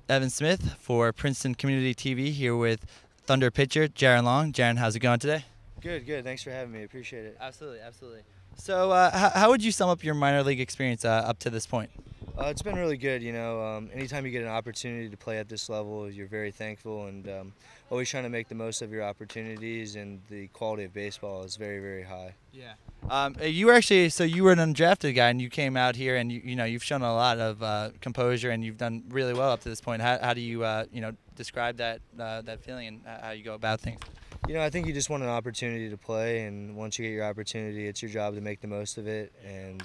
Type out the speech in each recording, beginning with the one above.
Evan Smith for Princeton Community TV here with Thunder pitcher Jaron Long. Jaron, how's it going today? Good, good. Thanks for having me. Appreciate it. Absolutely, absolutely. So, how would you sum up your minor league experience up to this point? It's been really good. Anytime you get an opportunity to play at this level, you're very thankful and always trying to make the most of your opportunities. And the quality of baseball is very, very high. Yeah. You were actually you were an undrafted guy and you came out here and you've shown a lot of composure and you've done really well up to this point. How do you describe that feeling and how you go about things? I think you just want an opportunity to play, and once you get your opportunity, it's your job to make the most of it and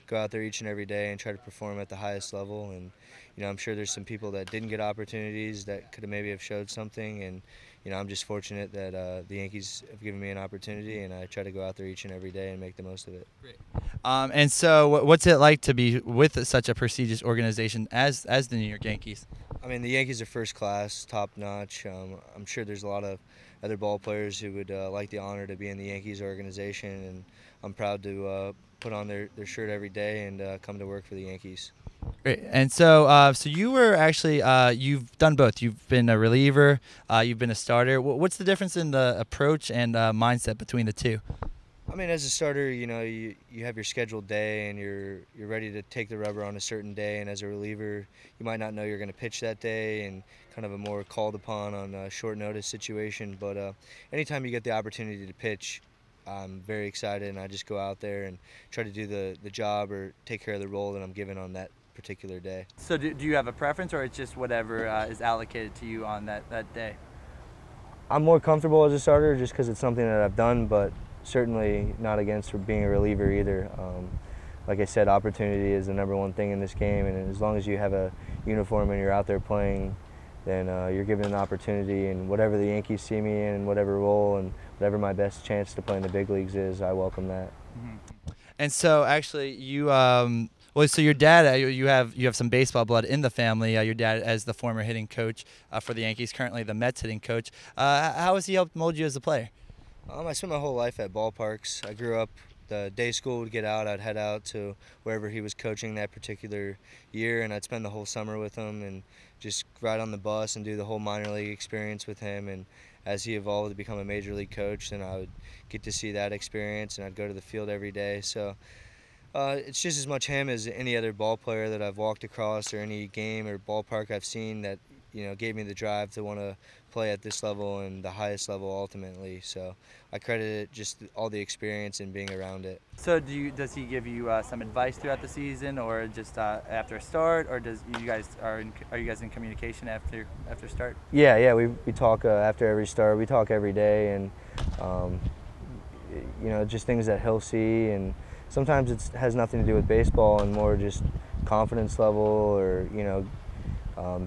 go out there each and every day and try to perform at the highest level. And I'm sure there's some people that didn't get opportunities that could have maybe have showed something, and I'm just fortunate that the Yankees have given me an opportunity, and I try to go out there each and every day and make the most of it. Great. And so, what's it like to be with such a prestigious organization as the New York Yankees? I mean, the Yankees are first class, top notch. I'm sure there's a lot of other ball players who would like the honor to be in the Yankees organization, and I'm proud to put on their shirt every day and come to work for the Yankees. Great. And so, so you were actually you've done both. You've been a reliever, you've been a starter. What's the difference in the approach and mindset between the two? I mean, as a starter, you have your scheduled day and you're ready to take the rubber on a certain day. And as a reliever, you might not know you're going to pitch that day and kind of a more called upon on a short notice situation. But anytime you get the opportunity to pitch, I'm very excited and I just go out there and try to do the job or take care of the role that I'm given on that particular day. So do you have a preference, or it's just whatever is allocated to you on that day? I'm more comfortable as a starter just because it's something that I've done, but certainly not against being a reliever either. Like I said, opportunity is the #1 thing in this game, and as long as you have a uniform and you're out there playing, then you're given an opportunity, and whatever the Yankees see me in, whatever role, and whatever my best chance to play in the big leagues is, I welcome that. Mm-hmm. And so, actually, so your dad, you have some baseball blood in the family. Your dad, as the former hitting coach for the Yankees, currently the Mets hitting coach. How has he helped mold you as a player? I spent my whole life at ballparks. I grew up, the day school would get out, I'd head out to wherever he was coaching that particular year, and I'd spend the whole summer with him and just ride on the bus and do the whole minor league experience with him. And as he evolved to become a major league coach, then I would get to see that experience, and I'd go to the field every day. So it's just as much him as any other ball player that I've walked across or any game or ballpark I've seen that gave me the drive to want to play at this level and the highest level ultimately. So I credit it just all the experience and being around it. So does he give you some advice throughout the season, or just after a start, or are you guys in communication after start? Yeah, we talk after every start. We talk every day, and just things that he'll see, and sometimes it has nothing to do with baseball and more just confidence level or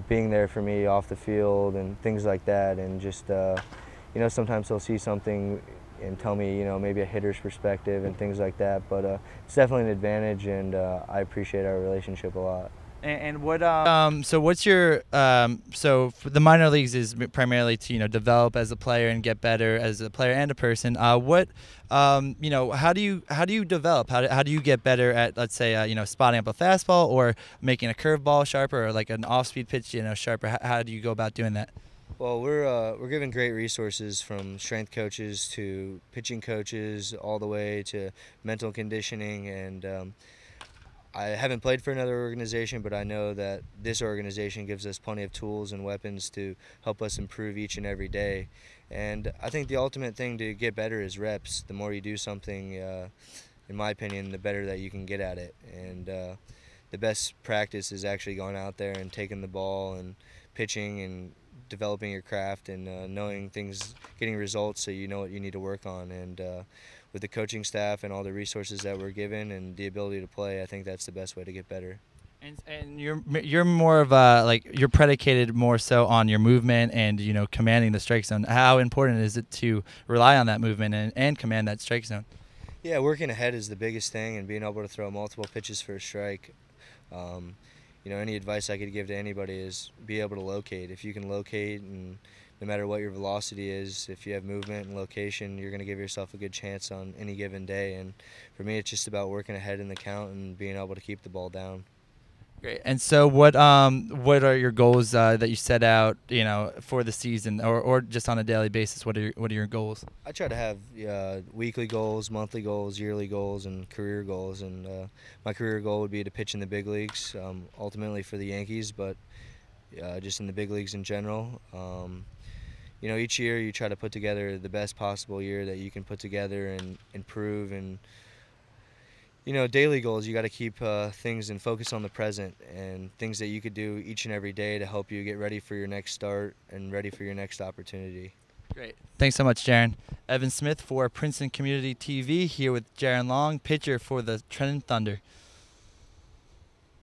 being there for me off the field and things like that. And just sometimes he'll see something and tell me maybe a hitter's perspective and things like that. But it's definitely an advantage, and I appreciate our relationship a lot. And what so what's your so for the minor leagues is primarily to develop as a player and get better as a player and a person. What how do you develop? How do you get better at, let's say, spotting up a fastball or making a curveball sharper, or like an off-speed pitch sharper? How do you go about doing that? Well, we're given great resources from strength coaches to pitching coaches all the way to mental conditioning, and I haven't played for another organization, but I know that this organization gives us plenty of tools and weapons to help us improve each and every day. And I think the ultimate thing to get better is reps. The more you do something, in my opinion, the better that you can get at it. And the best practice is actually going out there and taking the ball and pitching and developing your craft and knowing things, getting results so you know what you need to work on. And with the coaching staff and all the resources that we're given and the ability to play, I think that's the best way to get better. And you're more of you're predicated more so on your movement and commanding the strike zone. How important is it to rely on that movement and command that strike zone? Yeah, working ahead is the biggest thing, and being able to throw multiple pitches for a strike. Any advice I could give to anybody is be able to locate. If you can locate, and no matter what your velocity is, if you have movement and location, you're going to give yourself a good chance on any given day. And for me, it's just about working ahead in the count and being able to keep the ball down. Great. And so what are your goals that you set out, for the season, or just on a daily basis? What are your goals? I try to have weekly goals, monthly goals, yearly goals, and career goals. And my career goal would be to pitch in the big leagues, ultimately for the Yankees, but just in the big leagues in general. Each year you try to put together the best possible year that you can put together and improve. And daily goals, you got to keep things and focus on the present and things that you could do each and every day to help you get ready for your next start and ready for your next opportunity. Great. Thanks so much, Jaron. Evan Smith for Princeton Community TV here with Jaron Long, pitcher for the Trenton Thunder.